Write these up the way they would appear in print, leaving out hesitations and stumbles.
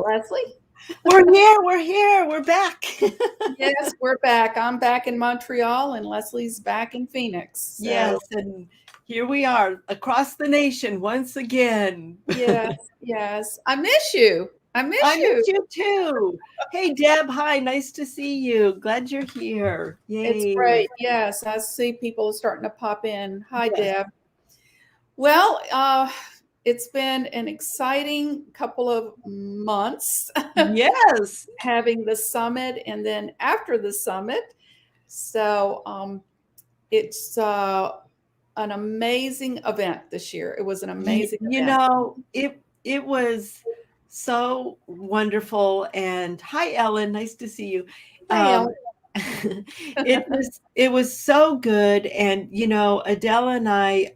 Leslie. We're here. We're back. Yes, we're back. I'm back in Montreal and Leslie's back in Phoenix. Yes, So, and here we are across the nation once again. yes, yes. I miss you. I I miss miss you. you too. Hey, Deb. Hi. Nice to see you. Glad you're here. It's Yay. great. Yes, I see people starting to pop in. Hi, Yes. Deb. Well, it's been an exciting couple of months Yes. having the summit and then after the summit. So, it's an amazing event this year. It was an amazing You event. know, it was so wonderful. And hi, Ellen. Nice to see you. Hi, Um, Ellen. it was so good. And Adele and I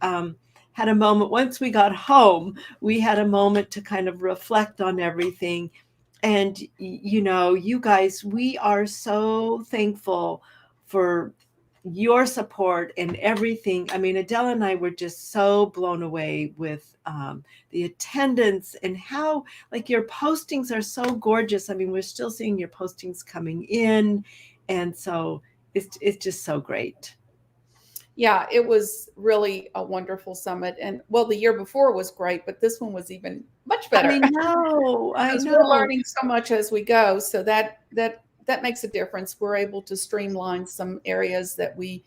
had a moment once we got home. We had a moment to kind of reflect on everything. And you guys, we are so thankful for your support and everything. I mean, Adele and I were just so blown away with the attendance and how, like, your postings are so gorgeous. I mean, we're still seeing your postings coming in, and so it's just so great. Yeah, it was really a wonderful summit. And well, the year before was great, but this one was even much better I know, I because we're know. learning so much as we go. So that makes a difference. We're able to streamline some areas that we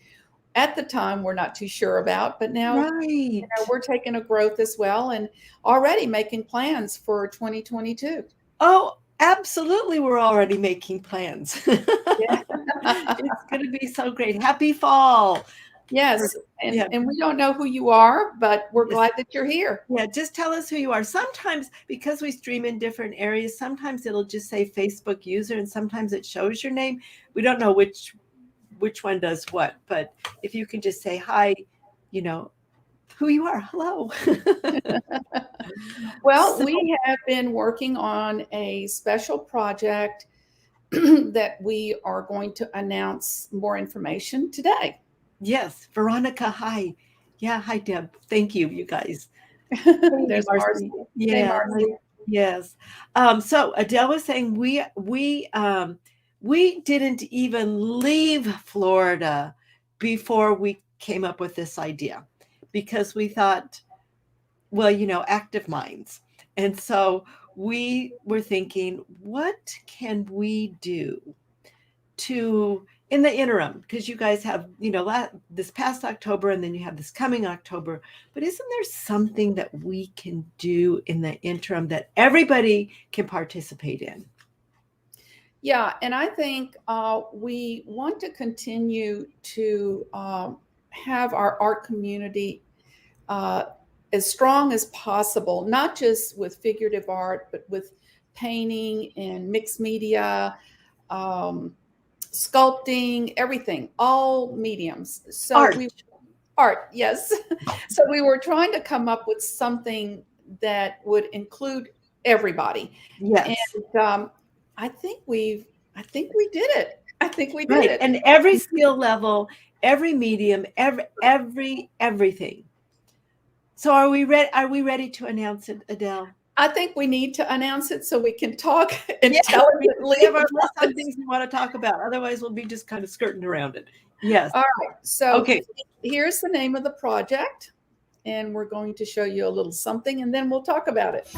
at the time we're not too sure about, but now Right. we're taking a growth as well and already making plans for 2022. Oh, absolutely. We're already making plans. Yeah. It's going to be so great. Happy fall. Yes, Yeah. and we don't know who you are, but we're Yes. glad that you're here. Yeah, just tell us who you are. Sometimes, because we stream in different areas, sometimes it'll just say Facebook user, and sometimes it shows your name. We don't know which one does what, but if you can just say hi, you know who you are. Hello. Well, So, we have been working on a special project that we are going to announce more information today. yes, Veronica, hi. Yeah, hi, Deb. Thank you, you guys. Hey, There's Marcy. Marcy. Hey, Yeah, Marcy. yes. So Adele was saying we didn't even leave Florida before we came up with this idea, because we thought, well, active minds. And so we were thinking, what can we do to, in the interim, because you guys have, this past October and then you have this coming October, but isn't there something that we can do in the interim that everybody can participate in? Yeah, and I think we want to continue to have our art community uh, as strong as possible, not just with figurative art, but with painting and mixed media, um, sculpting, everything, all mediums. So Art. we art, yes. So we were trying to come up with something that would include everybody, Yes. and I think we did it. I think we did Right. it. And every skill level, every medium, everything. So are we ready to announce it, Adele? I think we need to announce it so we can talk Yes, intelligently. we have our list on things we want to talk about. Otherwise, we'll be just kind of skirting around it. Yes. All right. So Okay. here's the name of the project, and we're going to show you a little something, and then we'll talk about it.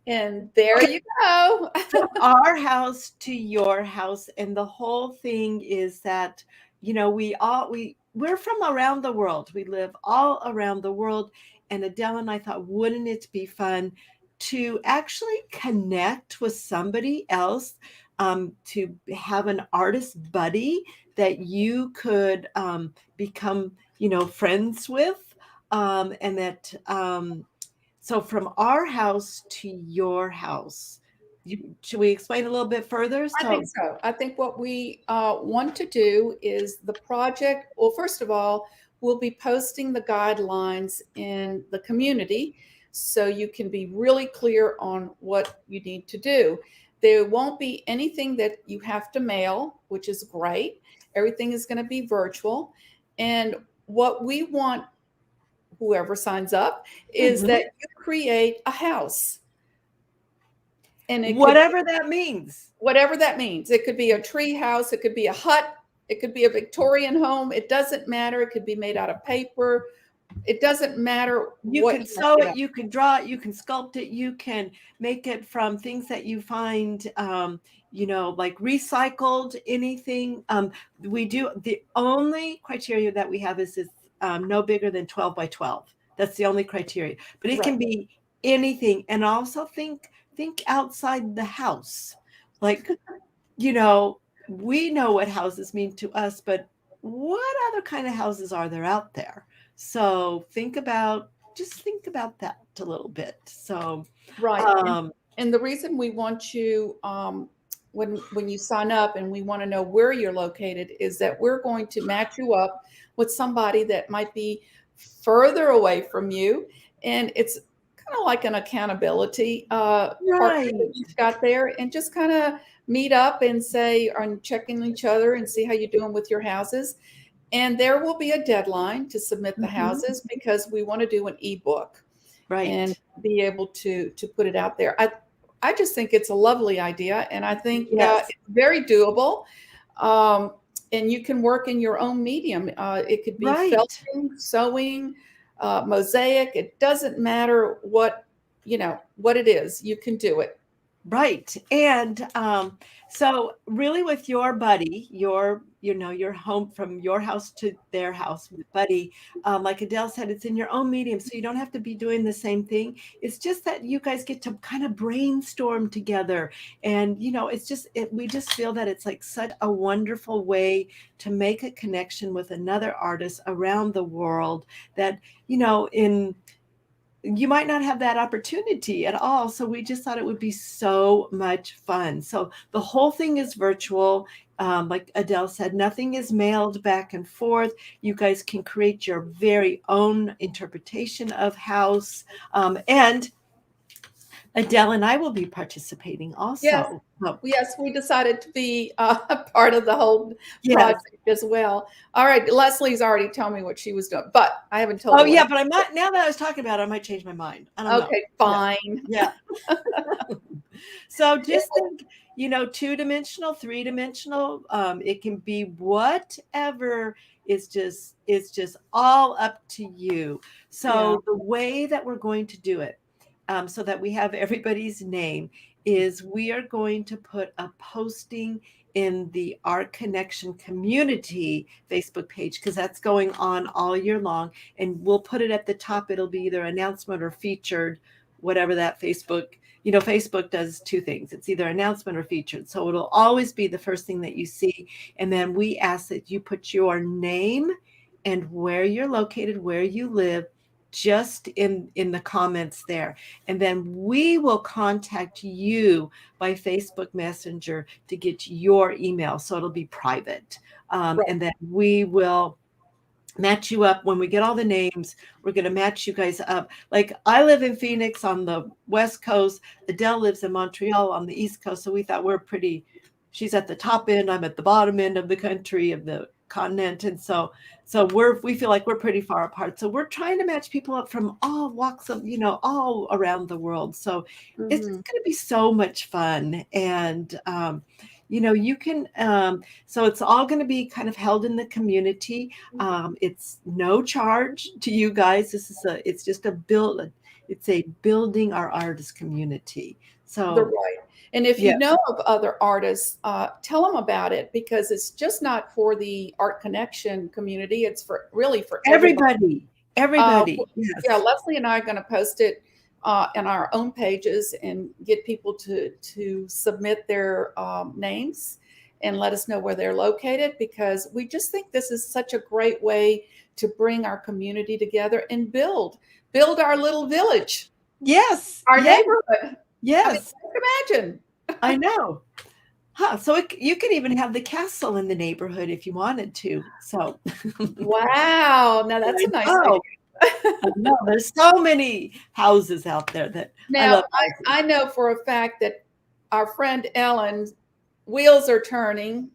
And there you go. From our house to your house, and the whole thing is that we're from around the world. We live all around the world, and Adele and I thought, wouldn't it be fun to actually connect with somebody else, to have an artist buddy that you could become friends with, and that so from our house to your house, should we explain a little bit further? I think so. I think what we want to do is the project. Well, first of all, we'll be posting the guidelines in the community so you can be really clear on what you need to do. There won't be anything that you have to mail, which is great. Everything is going to be virtual. And what we want, whoever signs up, is Mhm. that you create a house. And it could Whatever that means. whatever that means. It could be a tree house, it could be a hut, it could be a Victorian home. It doesn't matter. It could be made out of paper. It doesn't matter You what can you sew make it, up. you can draw it, you can sculpt it, you can make it from things that you find, like recycled, anything. We do, the only criteria that we have is no bigger than 12 by 12. That's the only criteria, but it Right. can be anything. And also think outside the house. Like, we know what houses mean to us, but what other kind of houses are there out there? So just think about that a little bit. So, Right. um, And the reason we want you, when you sign up and we want to know where you're located, is that we're going to match you up with somebody that might be further away from you. And it's kind of like an accountability partner that right, you've got there, and just kind of meet up and say, and check in each other and see how you're doing with your houses. And there will be a deadline to submit the mhm, houses because we want to do an ebook and right, be able to put it out there. I just think it's a lovely idea, and I think yes, it's very doable. Um, and you can work in your own medium. It could be right. felting, sewing, mosaic. It doesn't matter what it is. You can do it. Right. And so really with your buddy, your home from your house to their house with buddy, like Adele said, it's in your own medium. So you don't have to be doing the same thing. It's just that you guys get to kind of brainstorm together. And, we just feel that it's like such a wonderful way to make a connection with another artist around the world that, in you might not have that opportunity at all. So we just thought it would be so much fun. So the whole thing is virtual. Like Adele said, nothing is mailed back and forth. You guys can create your very own interpretation of house. And Adele and I will be participating Yes, also. Oh, yes, we decided to be a part of the whole yes. project as well. All right, Leslie's already told me what she was doing, but I haven't told Oh, her what yeah. I. But I'm not, now that I was talking about it, I might change my mind. I don't know. Okay, Yeah. fine. Yeah. So just think, two-dimensional, three-dimensional. It can be whatever. Is just all up to you. Yeah. So the way that we're going to do it, so that we have everybody's name, is we are going to put a posting in the Art Connection community Facebook page, because that's going on all year long, and we'll put it at the top. It'll be either announcement or featured, whatever that Facebook does two things. It's either announcement or featured. So it'll always be the first thing that you see. And then we ask that you put your name and where you're located, where you live, just in the comments there. And then we will contact you by Facebook Messenger to get your email. So it'll be private. Right. And then we will match you up. When we get all the names, we're going to match you guys up. Like, I live in Phoenix on the West Coast. Adele lives in Montreal on the East Coast. So we thought she's at the top end, I'm at the bottom end of the country, of the continent. And so we feel like we're pretty far apart. So we're trying to match people up from all walks of, all around the world. So it's Mhm. going to be so much fun. And, you can, so it's all going to be kind of held in the community. It's no charge to you guys. It's just it's a building our artist community. They're So right. And if yeah, you know of other artists, tell them about it, because it's just not for the Art Connection community. It's really for everybody. everybody, Uh, everybody. yeah, Yes. Leslie and I are going to post it in our own pages and get people to submit their names and let us know where they're located, because we just think this is such a great way to bring our community together and build our little village, Yes. our Yes. neighborhood. I mean, Yes. imagine. I know. Huh, so you could even have the castle in the neighborhood if you wanted to. So Wow. Now that's I a nice know, idea. I know. There's so many houses out there that I Now, love houses. I know for a fact that our friend Ellen's wheels are turning,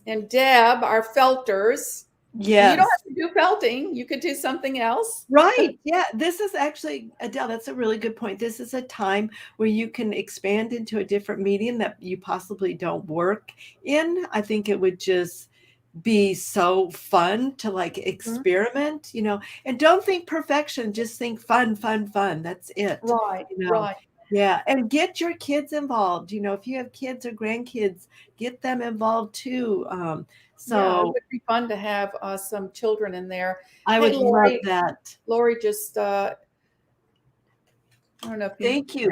and Deb, our felters, you don't Yes. have to do felting. You could do something else. Right. Yeah. This is actually, Adele, that's a really good point. This is a time where you can expand into a different medium that you possibly don't work in. I think it would just be so fun to like Mhm. experiment, and don't think perfection, just think fun, fun, fun. That's it, Right, you know. right. Yeah. And get your kids involved. If you have kids or grandkids, get them involved too. Yeah, it So would be fun to have some children in there. I Hey, would love Lori, that. Lori just, I don't know if you, Thank you.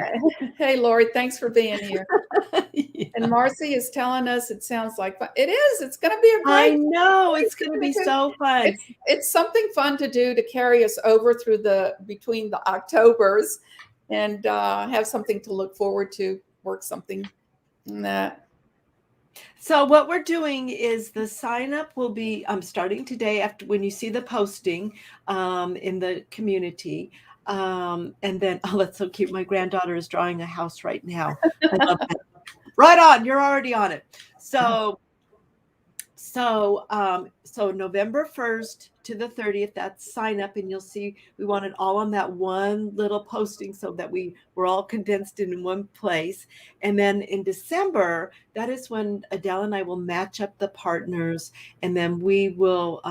hey, Lori, thanks for being here. And Yeah. Marcy is telling us it sounds like fun. It is. It's going to be a I great, know great it's going to thing be to do. so fun. It's something fun to do to carry us over through between the Octobers, and have something to look forward to. Work something in that. So what we're doing is the sign up will be starting today after when you see the posting in the community. And then, oh, that's so cute. My granddaughter is drawing a house right now. I love that. Right on. You're already on it. So November 1st to the 30th, that's sign up, and you'll see we want it all on that one little posting so that we're all condensed in one place. And then in December, that is when Adele and I will match up the partners, and then we will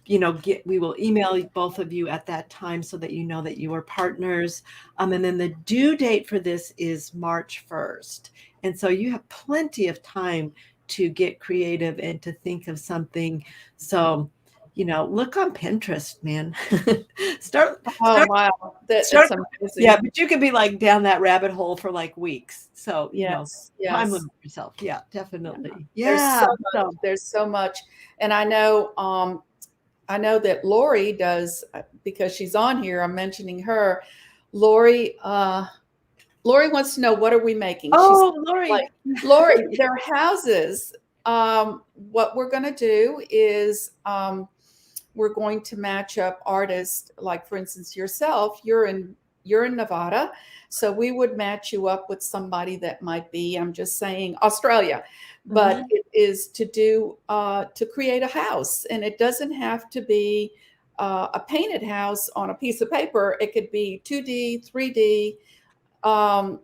we will email both of you at that time so that you know that you are partners. And then the due date for this is March 1st. And so you have plenty of time to get creative and to think of something. So, look on Pinterest, man. start, Oh start, wow, that's start. Yeah, amazing. but you can be like down that rabbit hole for like weeks. So, Yes, time yes. limit yourself. Yeah, Yeah. definitely. There's so Yeah. much. So, There's so much, and I know that Lori does because she's on here. I'm mentioning her. Lori, Lori wants to know, what are we making? She's oh, like, Lori. Lori, their houses. What we're going to do is we're going to match up artists. Like, for instance, yourself. You're in Nevada, so we would match you up with somebody that might be. I'm just saying Australia, but Mhm. it is to do to create a house, and it doesn't have to be a painted house on a piece of paper. It could be 2D, 3D. Um,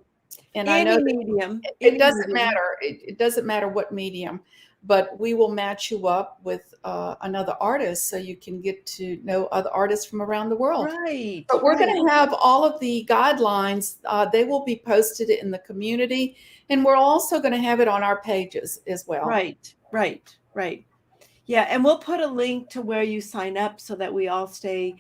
and I know Any that medium, it any doesn't medium. matter. It doesn't matter what medium, but we will match you up with another artist so you can get to know other artists from around the world. Right, But we're right, going to have all of the guidelines. They will be posted in the community, and we're also going to have it on our pages as well. right, right, right. Yeah, and we'll put a link to where you sign up so that we all stay,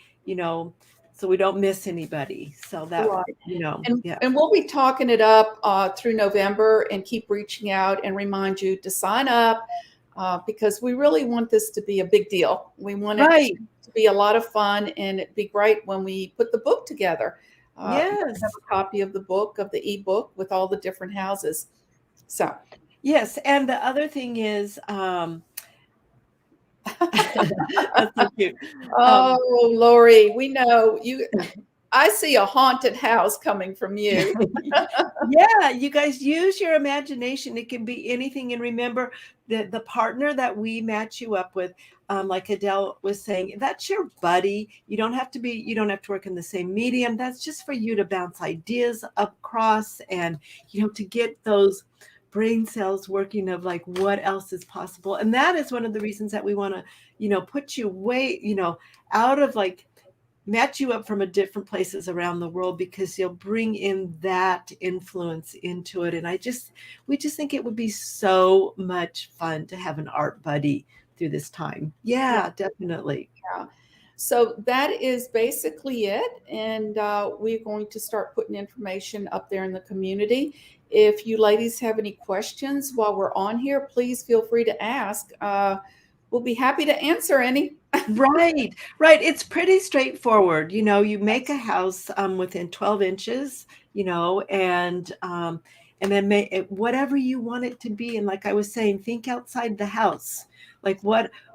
so we don't miss anybody. So that, Right. yeah. And we'll be talking it up through November and keep reaching out and remind you to sign up because we really want this to be a big deal. We want it Right. to be a lot of fun, and it'd be great when we put the book together. You're going to have Yes. a copy of the book, of the ebook with all the different houses. So, Yes. And the other thing is, that's so cute. Um, oh, Lori, we know you. I see a haunted house coming from you. yeah, you guys use your imagination. It can be anything. And remember that the partner that we match you up with, like Adele was saying, that's your buddy. You don't have to work in the same medium. That's just for you to bounce ideas across and, to get those brain cells working of like what else is possible. And that is one of the reasons that we want to, put you way, out of like match you up from a different places around the world because you'll bring in that influence into it. And we just think it would be so much fun to have an art buddy through this time. Yeah. Yeah, definitely. Yeah. So that is basically it. And we're going to start putting information up there in the community. If you ladies have any questions while we're on here, please feel free to ask. We'll be happy to answer any. Right, right. It's pretty straightforward. You make a house within 12 inches, and and then whatever you want it to be. And like I was saying, think outside the house. Like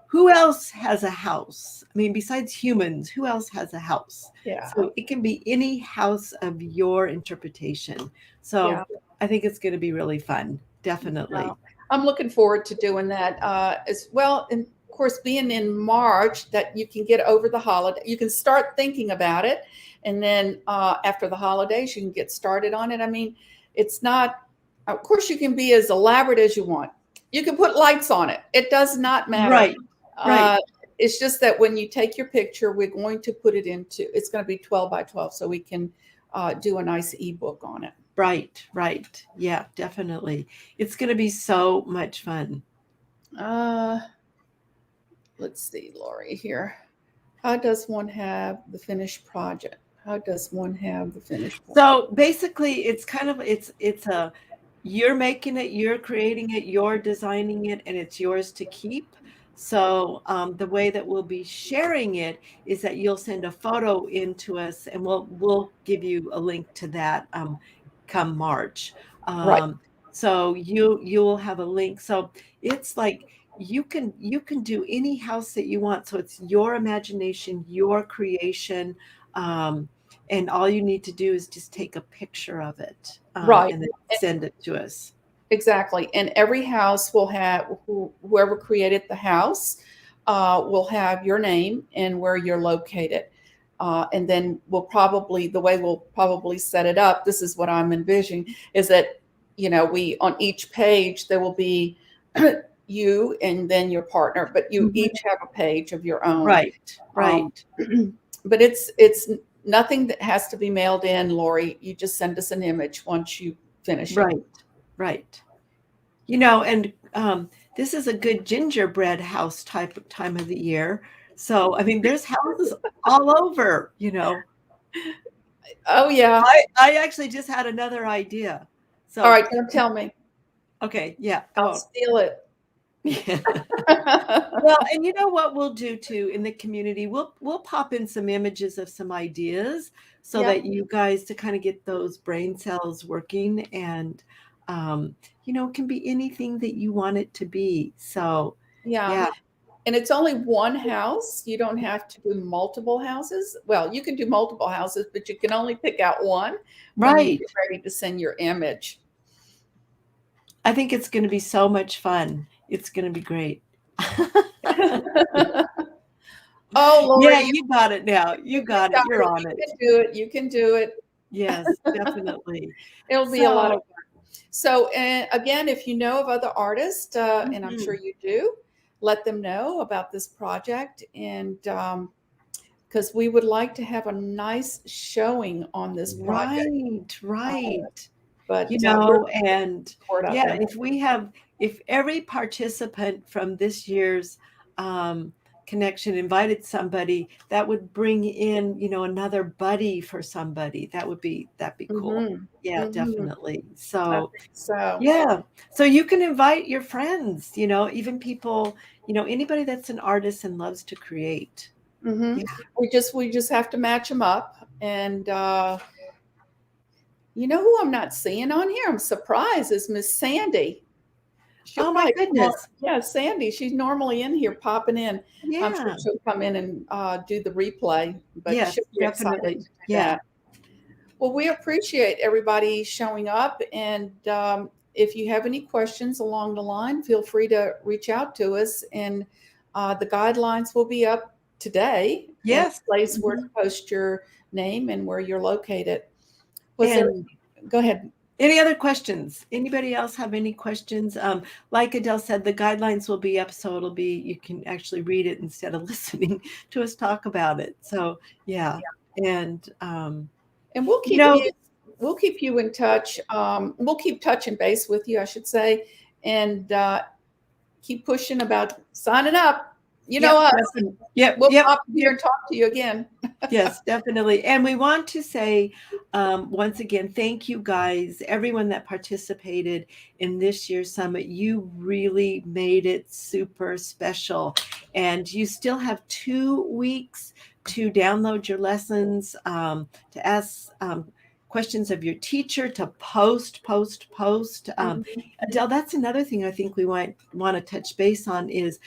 who else has a house? I mean, besides humans, who else has a house? Yeah. So it can be any house of your interpretation. So Yeah. I think it's going to be really fun. Definitely. I'm looking forward to doing that as well. And of course, being in March, that you can get over the holiday, you can start thinking about it. And then after the holidays, you can get started on it. I mean, it's not, of course, you can be as elaborate as you want. You can put lights on it. It does not matter. Right. Right. It's just that when you take your picture, we're going to put it into, it's going to be 12 by 12, so we can do a nice ebook on it. Right. Yeah, definitely. It's going to be so much fun. Let's see, Lori here. How does one have the finished project? How does one have the finished project? So basically, it's kind of, you're making it, you're creating it, you're designing it, and it's yours to keep. So the way that we'll be sharing it is that you'll send a photo in to us, and we'll give you a link to that come March. Right. So you'll have a link. So it's like you can do any house that you want. So it's your imagination, your creation, and all you need to do is just take a picture of it, right, and then send it to us. Exactly. And every house will have, whoever created the house will have your name and where you're located. And then the way we'll probably set it up, this is what I'm envisioning, is that, we, on each page, there will be you and then your partner, but you each have a page of your own. Right. But it's nothing that has to be mailed in, Lori. You just send us an image once you finish it. Right. And this is a good gingerbread house type of time of the year. So, I mean, there's houses all over, Oh, yeah. I actually just had another idea. So, all right, don't tell me. Okay, yeah. I'll steal it. Well, and you know what we'll do too in the community? We'll pop in some images of some ideas so that you guys, to kind of get those brain cells working, and it can be anything that you want it to be. So yeah. And it's only one house. You don't have to do multiple houses. Well, you can do multiple houses, but you can only pick out one. Right. When you get ready to send your image. I think it's going to be so much fun. It's going to be great. Oh, Lori, yeah, you got it now. You got it. You're on it. You can do it. Yes, definitely. It'll be a lot of fun. So, again, if you know of other artists, and I'm sure you do, let them know about this project. And because we would like to have a nice showing on this project. Right. But and yeah, if every participant from this year's connection invited somebody, that would bring in, another buddy for somebody. That'd be cool. Yeah, definitely. So yeah. So you can invite your friends, even people, anybody that's an artist and loves to create. Yeah. We just have to match them up. And who I'm not seeing on here, I'm surprised, is Miss Sandy. Oh my goodness. Yeah, Sandy. She's normally in here popping in. Yeah. I'm sure she'll come in and do the replay. But yes, she'll be definitely. Excited to do that. Well, we appreciate everybody showing up. And if you have any questions along the line, feel free to reach out to us. And the guidelines will be up today. Yes. Place where to post your name and where you're located. Go ahead. Any other questions? Anybody else have any questions? Like Adele said, the guidelines will be up, so you can actually read it instead of listening to us talk about it. So yeah. And we'll keep we'll keep you in touch. We'll keep touching base with you, I should say, and keep pushing about signing up. Us. We'll pop here and talk to you again. Yes, definitely. And we want to say, once again, thank you guys, everyone that participated in this year's summit. You really made it super special. And you still have 2 weeks to download your lessons, to ask questions of your teacher to post. Mhm. Adele, that's another thing I think we want to touch base on is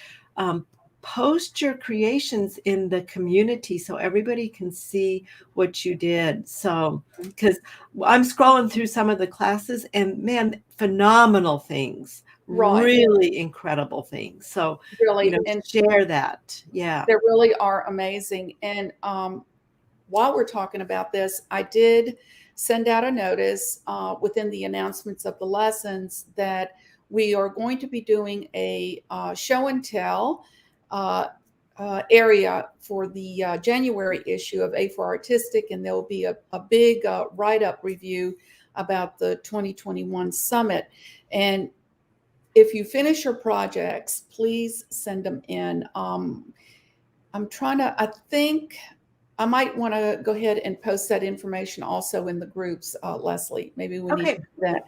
post your creations in the community so everybody can see what you did. So, because I'm scrolling through some of the classes and man, phenomenal things, Right. really incredible things. So, Really, and share that. Yeah. they really are amazing. And while we're talking about this, I did send out a notice within the announcements of the lessons that we are going to be doing a show and tell uh, area for the January issue of A for Artistic, and there will be a big write-up review about the 2021 summit. And if you finish your projects, please send them in. I think I might want to go ahead and post that information also in the groups, Leslie. Maybe we need to Okay. do that.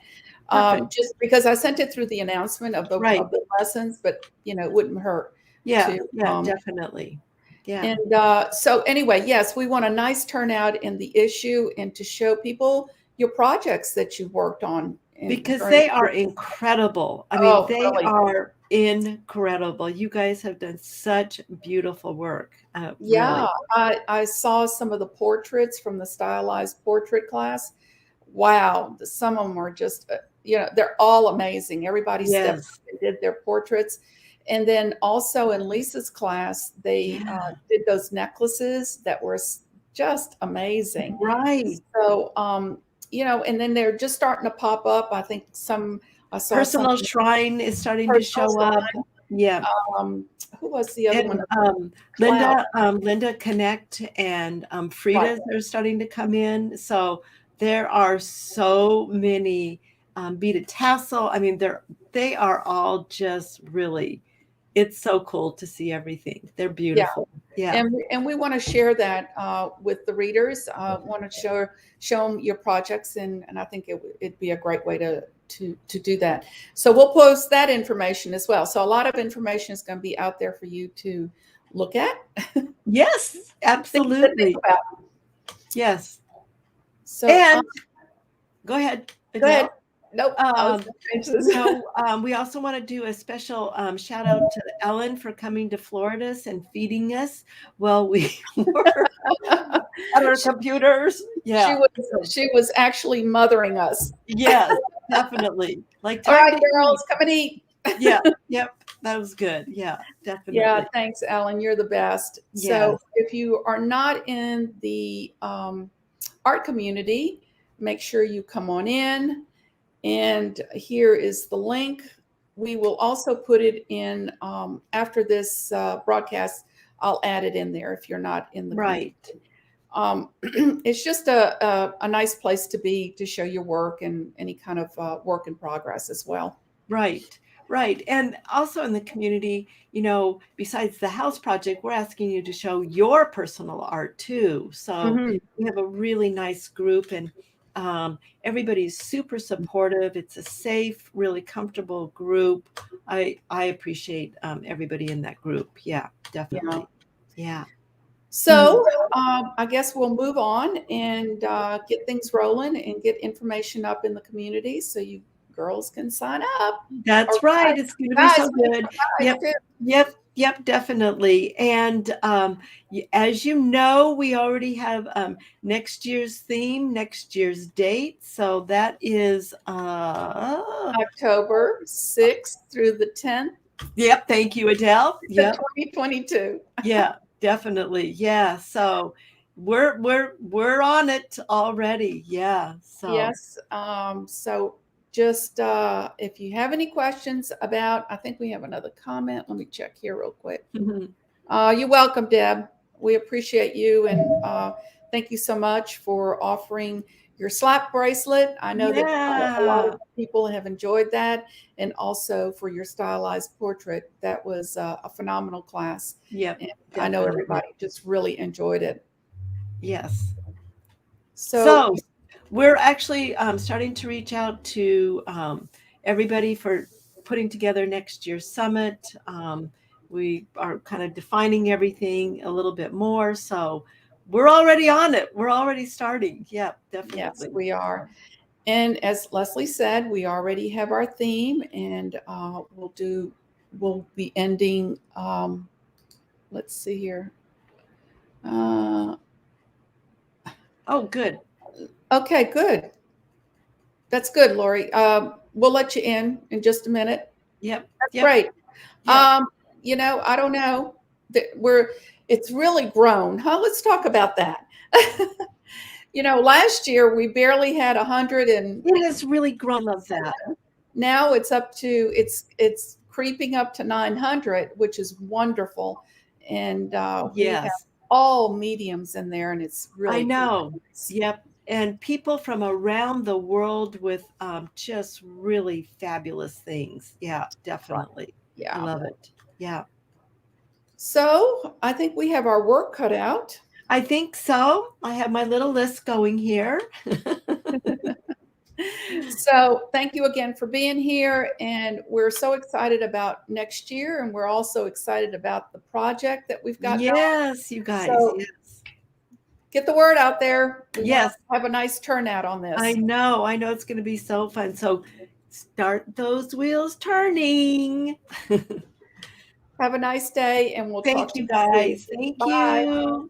Perfect. Just because I sent it through the announcement of Right. the lessons, but it wouldn't hurt Yeah. to. Yeah. Definitely. Yeah. And so anyway, yes, we want a nice turnout in the issue and to show people your projects that you worked on. Because they are incredible. I mean, Oh, they really? are incredible. You guys have done such beautiful work. Yeah, Really. I saw some of the portraits from the stylized portrait class. Wow, some of them are just, they're all amazing. Everybody stepped Yes. up and did their portraits. And then also in Lisa's class, they Yeah. did those necklaces that were just amazing. Right. So, and then they're just starting to pop up. I think I saw some Personal Shrine is starting to personal show up. Yeah. who was the other And one? Cloud. Linda Connect and Right. Frida's are starting to come in. So there are so many Beaded Tassel. I mean, they are all just really, it's so cool to see everything. They're beautiful. Yeah. And we want to share that with the readers. Want to show them your projects, and I think it'd be a great way to do that. So we'll post that information as well. So a lot of information is going to be out there for you to look at. Yes, absolutely. Yes. So and go ahead, go ahead. Adele. Nope. I was gonna change this. So we also want to do a special shout out to Ellen for coming to Florida and feeding us while we were at our computers. Yeah. She was actually mothering us. Yes, definitely. Like, all right, girls, come and eat. Yeah. Yep. That was good. Yeah, definitely. Yeah, thanks, Ellen. You're the best. So if you are not in the art community, make sure you come on in. And here is the link. We will also put it in after this broadcast. I'll add it in there if you're not in the community. It's just a nice place to be to show your work and any kind of work in progress as well. Right. And also in the community, besides the house project, we're asking you to show your personal art too. So we have a really nice group, and everybody's super supportive. It's a safe, really comfortable group. I appreciate everybody in that group. Yeah, definitely. Yeah. So I guess we'll move on and get things rolling and get information up in the community so you girls can sign up. That's right. It's going to be so good. Yep, definitely. And as you know, we already have next year's theme, next year's date. So that is October 6th through the 10th. Yep. Thank you, Adele. Yep. 2022. Yeah, definitely. Yeah. So we're on it already. Yeah. So yes. So just if you have any questions about, I think we have another comment. Let me check here real quick. You're welcome, Deb. We appreciate you, and thank you so much for offering your slap bracelet. I know that a lot of people have enjoyed that, and also for your stylized portrait. That was a phenomenal class. Yeah, I know everybody just really enjoyed it. Yes. So we're actually starting to reach out to everybody for putting together next year's summit. We are kind of defining everything a little bit more. So we're already on it. We're already starting. Yeah, Yes, definitely. we are. And as Leslie said, we already have our theme, and we'll be ending. Let's see here. Oh, good. Okay, good. That's good, Lori. We'll let you in just a minute. Yep. That's Yep. great. Yep. I don't know that it's really grown. Huh? Let's talk about that. Last year we barely had 100, and It has really grown. Love that. now it's creeping up to 900, which is wonderful. And we have Yes. all mediums in there, and it's really I know. nice. Yep. And people from around the world with just really fabulous things. Yeah, definitely. I Yeah. love it. Yeah. So I think we have our work cut out. I think so. I have my little list going here. So thank you again for being here. And we're so excited about next year. And we're also excited about the project that we've got going. Yes, you guys. So Yes. get the word out there. We Yes. want to have a nice turnout on this. I know it's going to be so fun. So start those wheels turning. Have a nice day, and we'll talk Thank to you you guys. soon. Thank Bye. you.